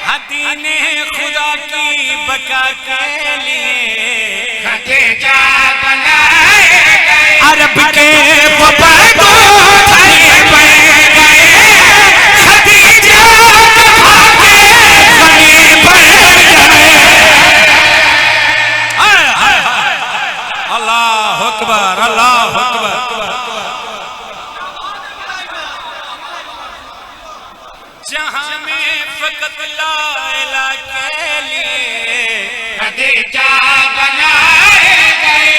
हदीने खुदा की बका के लिए खदीजा बनाए गए। अरब के बबैदो भाई बन गए, खदीजा के गनी बन गए। अल्लाह अकबर, अल्लाह अकबर। जहां में फकत ला इलाहा के लिए खदीजा बनाए गए,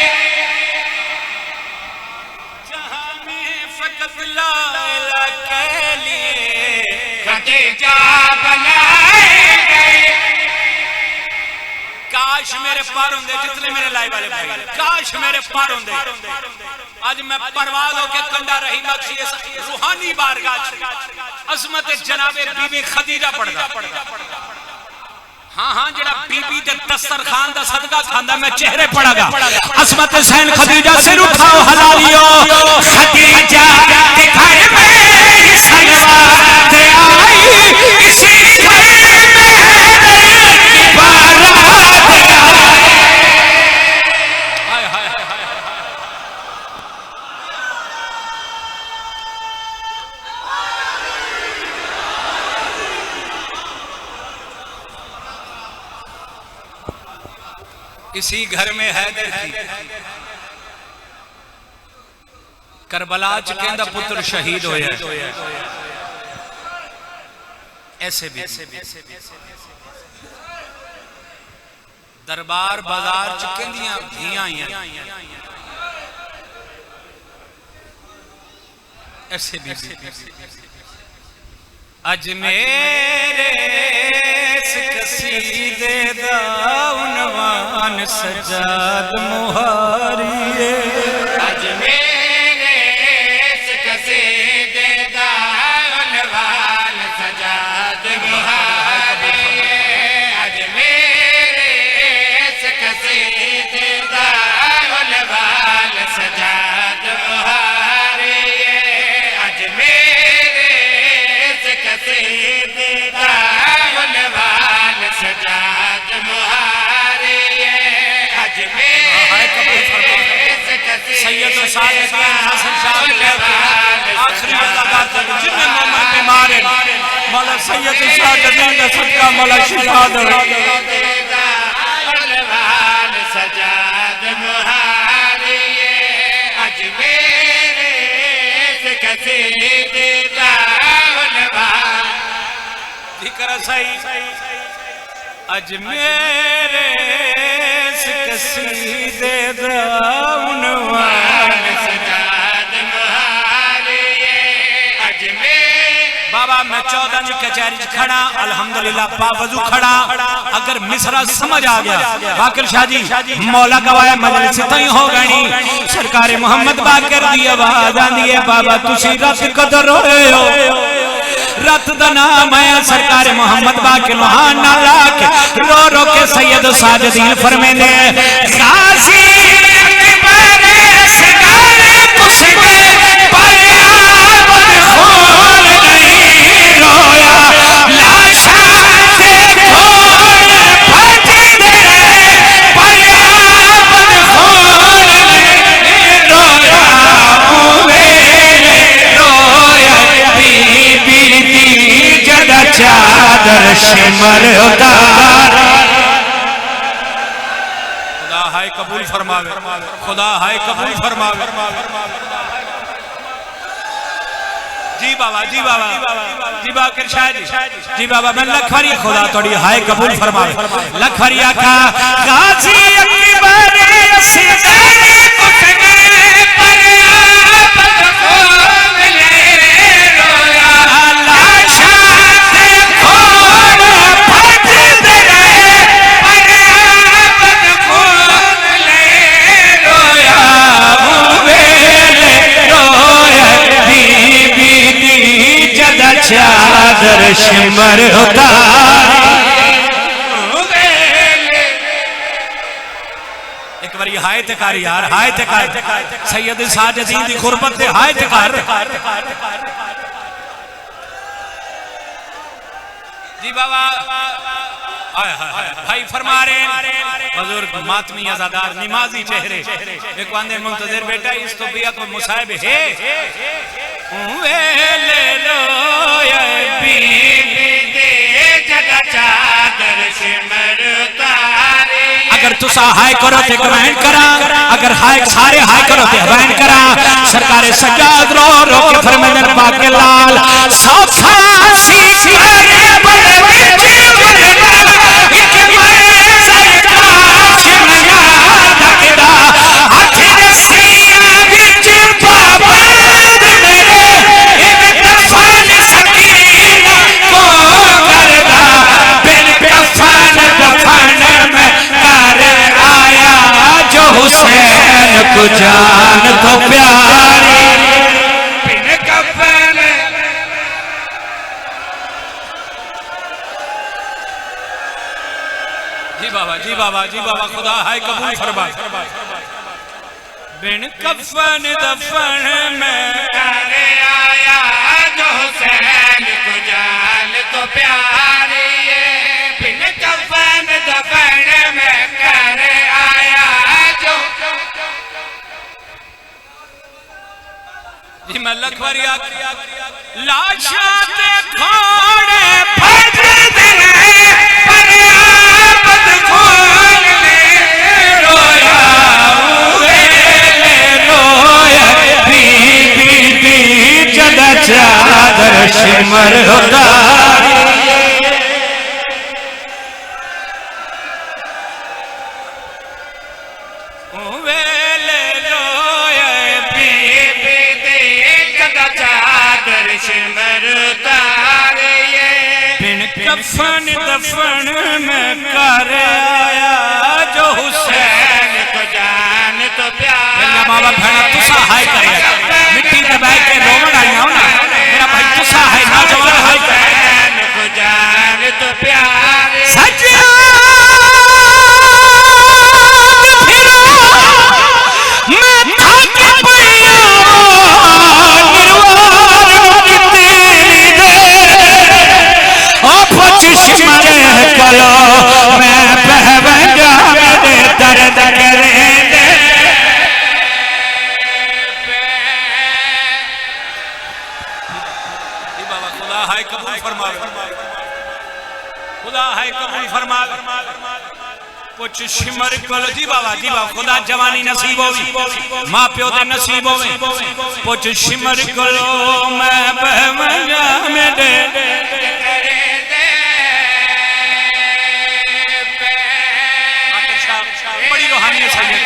जहां में फकत ला इलाहा के लिए खदीजा बनाए गए। काश मेरे पार होंदे जितने मेरे लाई वाले भाई, काश मेरे पार होंदे। आज मैं परवाज होके कंडा रही बख्शी रूहानी बारगाह अजमत जनाबे बीबी खदीजा पढ़दा। हाँ हाँ जरा बीबी दे दस्तरखान दा सदका खांदा मैं चेहरे पढ़ागा। अजमत हुसैन खदीजा सिर उठाओ हलालियो, खदीजा के घर में सनवात आई, इसी घर में बारात आई। हाय हाय हाय। इसी घर में हैदर की करबला च कहंदा पुत्र शहीद होया। ऐसे भी दरबार बाजार च कहंदियां धियां आईयां। ऐसे भी अज मेरे कसीदे दा उन्वान सजाद मुहारिए, अज मेरे कसीदे दा आखिरी अदाकार जिन्ने मोहम्मद बीमार है मौला सैयद साजदीन का सदका मौला शिफा दे सजाद मुहारिए अजमेर से कसीदे जिक्र सही अजमेर से कसीदे दाउनवान सजाद मुहारिए अजमेर। बाबा मैं 14 की कचहरी खड़ा अल्हम्दुलिल्लाह बावजू खड़ा अगर मिसरा समझ आ गया वाकिल शाह जी मौला गवाया मजलिस तई हो गई सरकार मोहम्मद बाकर दी आवाज आंदी है बाबा तुसी रत कदर होए हो रत दा नाम है सरकार मोहम्मद बाकर वहां ना लाके रो रो के सैयद साजदीन फरमाते गाजी चादर शिमर उतार खुदा हाय कबूल फरमावे खुदा हाय कबूल फरमावे जी बाबा जी बाबा जी बाकर शाह जी बाबा मैं लखवारी खुदा थोड़ी हाय कबूल फरमावे लखवारी आका गाजी अकबर सिदानी कुटने पर चादर शिमर एक बारी हाय तकार यार हाय तकार सैयद साजदीन दी गुरबत दे हाय तकार जी बाबा भाई फरमा रहे बुजुर्ग मातमी अज़ादार निमाजी चेहरे एक वांदे मुंतज़िर बेटा इस तो बिया को मुसाहिब है ले लो ये अगर तुसा हाय करो ते कमेंट करा अगर हाय सारे हाय करो ते कमेंट करा सरकार सजाद रो रो के फरमाने पाक के लाल सफा सी करे बड़े बिच बड़ना एक मैं सरकार शिमला तकदा हाथ रसिया बिच बाबा मेरे एक दफन सकीना को करदा बिन कफन दफन में कर आया जो हुसैन को जान तो प्यारी बिन कफन जी बाबा खुदा हाय कबूल फरमाए बिन कफन दफन में करे आया जो हुसैन को जान तो प्यारी बिन कफन दफन में करे आया जो जी मैं लखवारी लाशा ते खोड़े फट दिले पर आबद खोल ले रोया बीबी जदा चादर शिमर उतारी कफन दफन में कर आया जो हुसैन को जान तो प्यार मेरा बाबा भैया तुसा हाय करे मिट्टी पे बैठ के रोवन आई हो ना मेरा भाई तुसा हाय ना जवान हाय हुसैन को जान तो प्यार सच्चा मैं थक पया शिमर कलो मैं पहवंजा मेरे दर्द करे खुदा है कबूल फरमा कुछ शिमर कल जी बाबा खुदा जवानी नसीब होवी मां प्यो दे नसीब होवे कुछ शिमर कलो मैं बहमजा में दे बड़ी रूहानी सैयद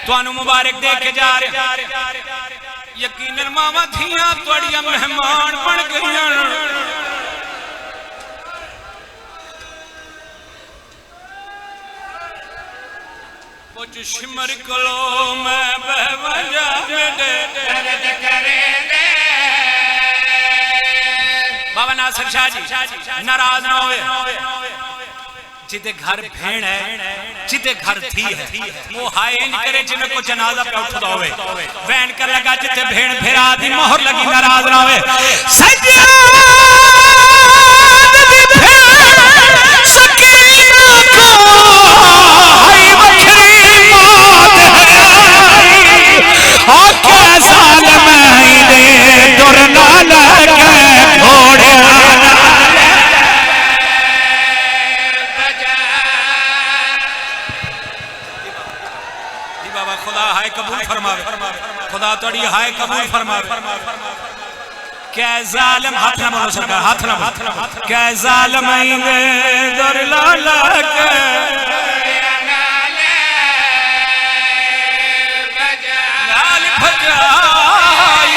तुहानू मुबारक दे के जा रहे यकीनन मावा थियां तुहाड़ियां मेहमान बन गईयां कुछ शिमर कलो मैं बहवजा में दे दर्द करेंगे बाबा नासिर शाह जी नाराज ना होवे जिते घर भेड़ है जिते घर थी है वो हाय इन करे जिन्हें को जनाजा पे उठदा होवे वैन कर लगा जिते भेड़ फेरा दी मोहर लगी नाराज ना होवे सज्जाद दी भेड़ सकीना को हाय बछड़ी मौत है ओ कैसा लमहीने दुरना लगे घोड़े कबूल फरमावे खुदा तोड़ी हाय कबूल फरमावे क्या जालिम हाथ ना बोलो सरकार हाथ ना क्या जालिम आएंगे दर लाला के लाल बजाई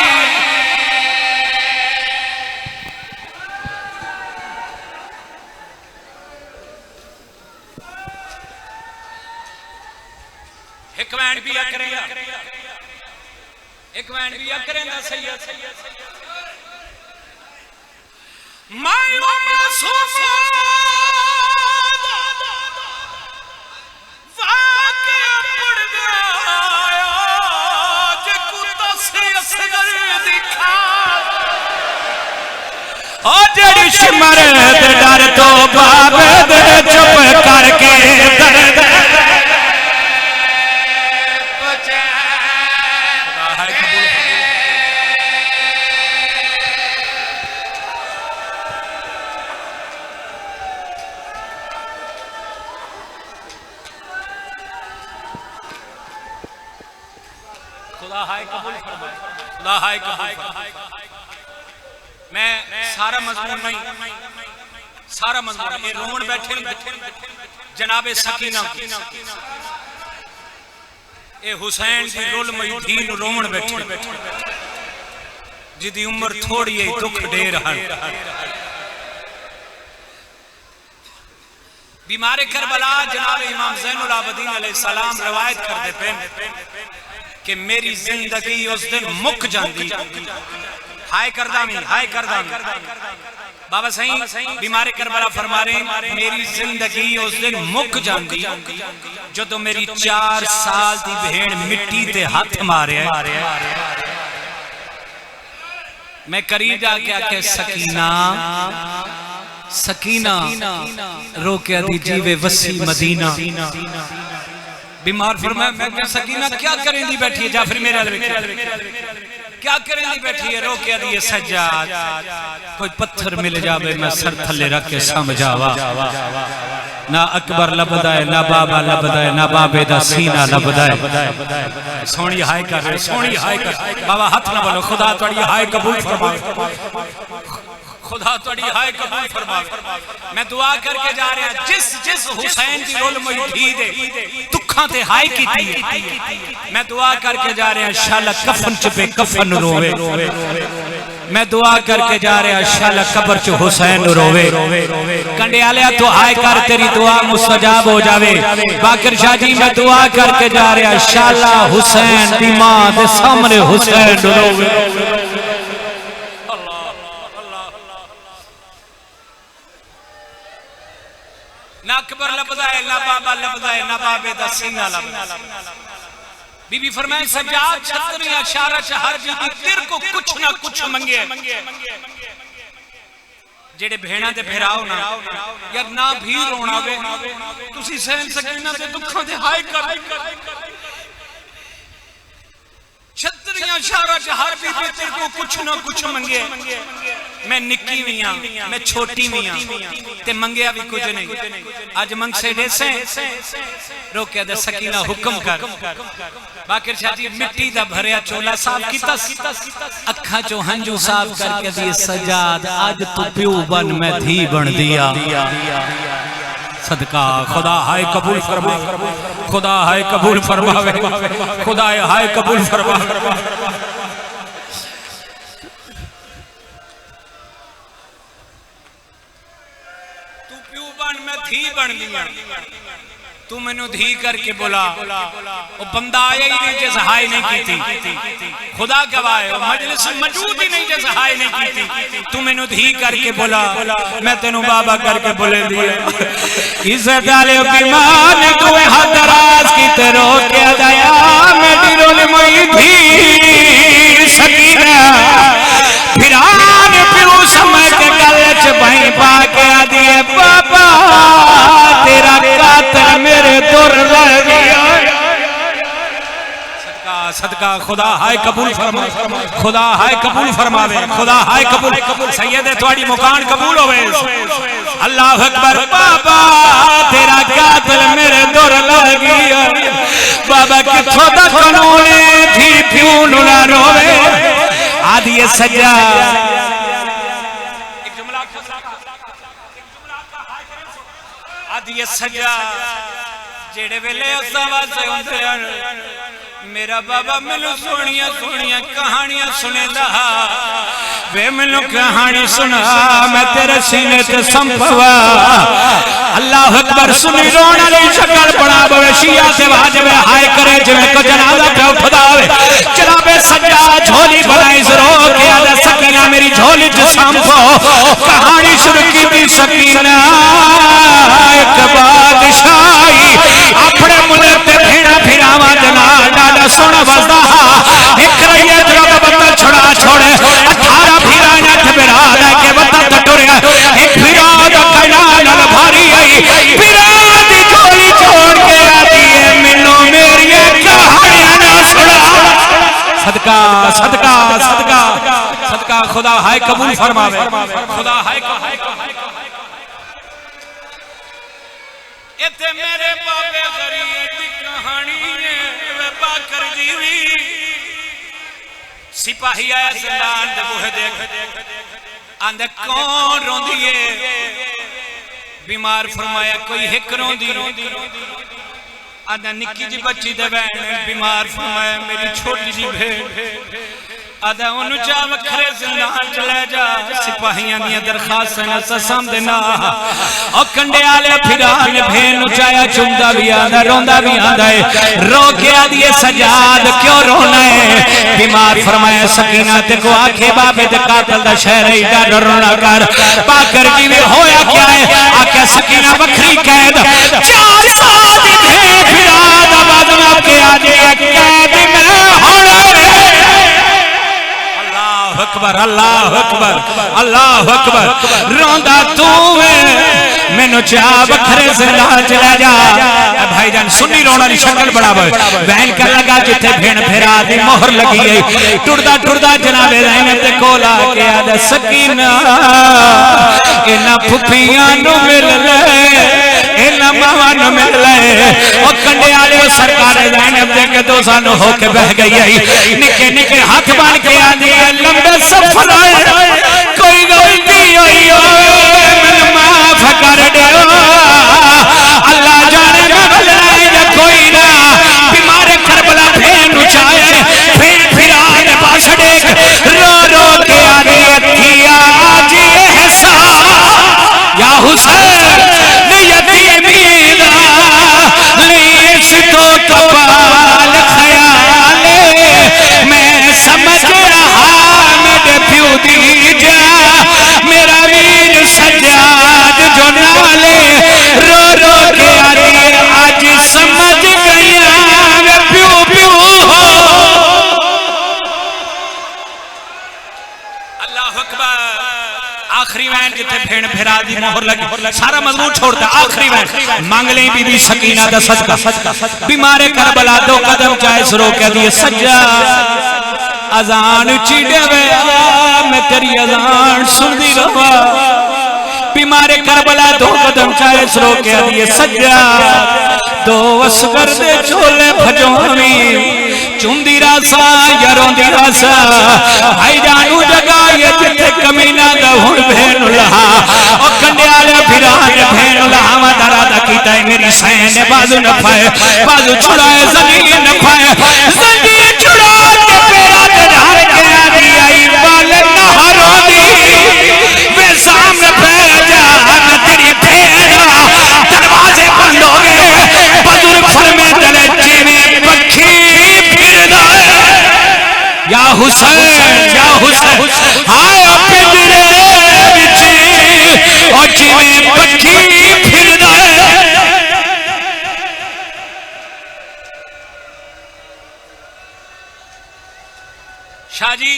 एक वैन भी करेगा एक वैन भी करेगा सैयद मायो मासूम वाके पड़ गया जे कुत्ता से असगर दिखा ओ जेड़ी शिमर दे डर तो बाबे दे चुप करके दर्द मैं सारा मजमून नहीं सारा मजमून ये रोमन बैठे जनाबे सकीना ए हुसैन दी रोल मयूदीन रोमन बैठे जिदी उम्र थोड़ी है दुख ढेर है बीमार करबला जनाब इमाम ज़ैनुल आबिदीन अलैहिस्सलाम रवायत करते पे कि मेरी जिंदगी उस दिन मुक जाती हाय करदामी बाबा सही बीमारे करबला फरमा रहे मेरी जिंदगी उस दिन मुक जाती जो तो मेरी 4 साल की भेड़ मिट्टी ते हाथ मारे मैं करीब जाके आके सकीना रोके दी जीवे वसी मदीना बीमार फरमाया मैं क्या सकीना क्या करेंदी बैठी है जाफर मेरे क्या करेंदी बैठी है रोके दी सज्जाद कोई पत्थर मिल जावे मैं सर थले रख के समझावा ना अकबर लबदा है ना बाबा लबदा है ना बाबे दा सीना लबदा है सोनी हाय कर बाबा हाथ ना बोलो खुदा तोड़ी हाय कबूल फरमावे खुदा तोड़ी हाय कबूल फरमावे मैं दुआ करके जा रहा जिस हुसैन दी रोल मयूदी दे दुखां ते हाय कीती मैं दुआ करके जा रहा शाला कफन च पे कफन रोवे मैं दुआ करके जा रहा शाला कब्र च हुसैन रोवे कंडियालिया तो हाय कर तेरी दुआ मुस्तजाब हो जावे बाकर शाह जी मैं दुआ करके जा रहा शाला हुसैन दी मां दे सामने हुसैन रोवे ना अकबर लबदा है ना बाबा लबदा है ना बाबे दा सीना लबदा बीबी फरमाए सज्जाद छतर या इशारा च हर बीबी तेरे को कुछ ना कुछ मंगे जेड़े भेणा ते फिराओ ना यार ना भी रोना वे तुसी सहन सकीना ते दुखां दे हाय कर छतर या इशारा च हर बीबी तेरे को कुछ ना कुछ मंगे मैं निक्की भी हाँ, मैं छोटी भी हाँ, ते मंगया भी कुछ नहीं। अज मंगसे देसे रोके दे सकीना हुक्म कर। बाकिर शाह जी मिट्टी दा भरिया चोला साफ कीता, अखा चो हंजू साफ करके दी सजाद आज तू प्यो बन मैं धी बन दिया। सदका खुदा हाय कबूल फरमा, खुदा हाय कबूल फरमावे, खुदा हाय कबूल फरमावे। तू प्यो बन मैं धी बन दिया। तू मैनू धी करके बोला, वो बंदा आया ही नहीं जिस हाय नहीं की थी। खुदा गवाह है मजलिस मौजूद ही नहीं जिस हाय नहीं की थी। तू मैनू धी करके बोला, मैं तेनू बाबा करके बोले दिया। इज्जत वाले बीमान तू हाथ दराज की तेरो के दया मैं दिलों मई थी सकीना फिरान पिरो समय के गल च भाई पा के आ दिए बाबा तेरा कातर मेरे दुर लग गया। सदका सदका खुदा हाय कबूल फरमा, खुदा हाय कबूल फरमावे, खुदा हाय कबूल। सैयद थोड़ी मुकान कबूल होवे। अल्लाह अकबर। बाबा तेरा कातर मेरे दुर लग गया। बाबा किथों दा कानून थी प्यो नु ना रोवे आदि सजा। आदि सजा जेड़े वेले मेरा बाबा मैनू सोनिया सोनिया कहानियां सुनेंदा वे मैनू कहानी सुना मैं तेरे सीने ते संभवा। अल्लाह अकबर। सुनी रोने वाली शक्ल बना बवे शिया ते वाजबे हाय करे जिवें को जनाजा पे उठदा होवे। जनाबे सजा झोली बनाई रो के आदा सकीना मेरी झोली च संभो। कहानी शुरू की थी सकीना एक बादशाही अपने मुल्क ते भेड़ा फिरावा जनाल डाला सोना बसदा एक रहिए जब बत्ता छुड़ा छोड़े 18 फिरा नठ बिरा लेके बत्ता टुरया। एक फिरा दा कना नाल भारी आई फिरा दी झोली छोड़ के आती है मैनू मेरी कहानियां ना सुना। सदका सदका सदका सदका खुदा हाय कबूल फरमावे, खुदा हाय इत्थे मेरे बाबे गरीब दी कहानी है। वे बाकर जीवी सिपाही आया जिंदान दे बूहे देख आंदे कौन रोंदी है। बीमार फरमाया कोई हिक रोंदी। आंदा निक्की जी बच्ची दे बहन बीमार फरमाया मेरी छोटी जी भेड़। आदा उन्होंने चा वखरे जिंदान च ले जा। सिपाहियां दी दरखास्तां सामने ना और कंडे आले फिरान भेन चाया चुमदा भी आंदा रोंदा भी आंदा है। रो के आदी सजाद क्यों रोना है। बीमार फरमाया सकीना ते को आखे बाबे दे कातल दा शहर एडा डरना कर। पाकर जी में होया क्या है आके सकीना बखरी कैद 4 साल दी भेन फिरान बदना के आदी कैद में होना अकबर। अल्लाह अकबर अल्लाह अकबर। रोंदा तू मैनू चा वखरे जिंदा चला जा। भाईजान सुन्नी रोना दी शक्ल बड़ा बहन कर लगा जिथे भेड़ फेरा दी मोहर लगी गई। टुरदा टुरदा जनाबे ज़ैनब दे कोल आके आदा सकीना इना फुफियां नु मिल ले इना मावां नु मिल ले। ओ कंडे आले सरकार ज़ैनब दे के दो साल होके बह गई। निके निके हाथ बन के आंदी लंबे सफर कोई गलती होई मैनू माफ कर दियो। अल्लाह जाने मैं कोई ना बीमार करबला भेन उचाए फिर फिरान पास देख रो रो के आदि थिया जी एहसान या हुसैन यतीमी दा लीस तो कबाल ख्याले मैं समझ रहा प्यो दी जा मेरा वीर सजाद जो नाले रो रो के आदि आज समझ गया मैं प्यो प्यो हो। अल्लाह अकबर। आखिरी वैन जिथे भेड़ फेरा दी मोहर लगी सारा मजमून छोड़ता। आखिरी वैन मांग ले बीबी सकीना दा सदका। बीमारे करबला 2 कदम चाहे सरो के दिए सज्जा अजान चिड़े मैं तेरी अज़ान सुनती रहा। बीमारे करबला दो कदम चाहे सरो के दिए सज्जाद दो असगर दे चोले भजोमी चुंदी रासा या रोंदी रासा भाई जानू जगह ये जिथे कमीना दा हुण भेन लहा ओ कंडियाले फिरान भेन लहा वा दरादा कीता है मेरी सैन ने बाजू न फाए बाजू छुड़ाए जमीन न फाए जमीन छुड़ा के पेरा ते धार के आदी आई बाल नहरोनी वे सामने फैल जा मैं तेरी भेड़ा दरवाजे बंद हो गए बुजुर्ग फरमे तेरे जीने पक्षी फिरदा या हुसैन हाय पिंजरे विच ओ जिवें पक्षी फिरदा शाह जी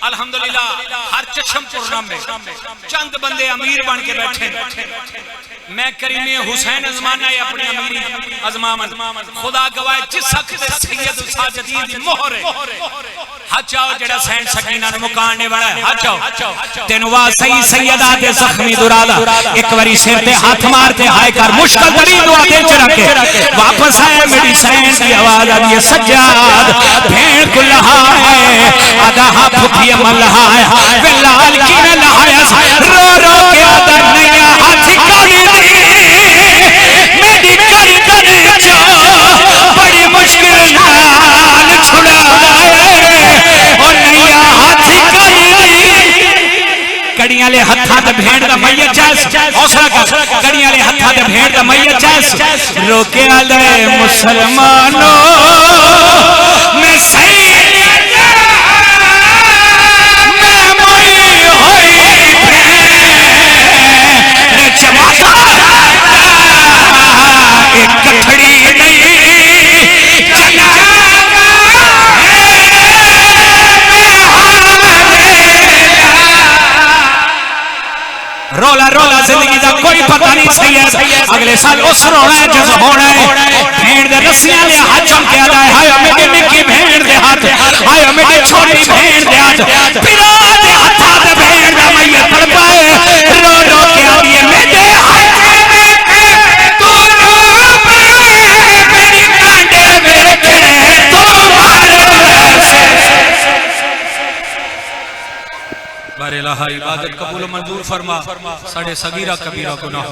अल्हम्दुलिल्लाह हर चशमपुर में चंद बंदे अमीर बन के बैठे। मैं करीमे हुसैन अजमाना है अपनी अमीरी अजमामन खुदा गवाए जिस हक ते सैयद साजदीन दी मोहर है। हचाओ जेड़ा सैन सकीना नु मुकाने वाला है हचाओ तेनु वा सही सैयदा ते जख्मी दुरादा एक बारी सिर ते हाथ मार के हाय कर मुश्किल तरीन दुआ दिल च रखे वापस आए मेरी सैन की आवाज आ रही है सज्जाद भेड़ को लहाए आधा भूखी मल्हा वे लाल की ने लहाया रो रो के आधा नैया हाथी काली मेरी कर कर जो बड़ी मुश्किल नाल छुड़ाए ओ नैया हाथी काली कड़ियां ले हत्था ते भेड़ दा मैया चैस हौसला कर कड़ियां ले हत्था ते भेड़ दा मैया चैस रोके आले मुसलमानों मैं सही रोला रोला जिंदगी का कोई पता नहीं सैयद अगले साल उस रोना है जज होना है भेड़ दे रस्सियां ले हाथ चमके आदा है हाय मेरी निक्की भेड़ दे हाथ हाय मेरी छोटी भेड़ दे हाथ पिरा दे हाथा दे भेड़ दा मैया तड़पाए रो रो के आदि मेरे हाथ में तू रूप मेरी कांडे वेखे तू मार से बारे इलाहा इबादत कबूल मंजूर फरमा साढ़े सगीरा कबीरा गुनाह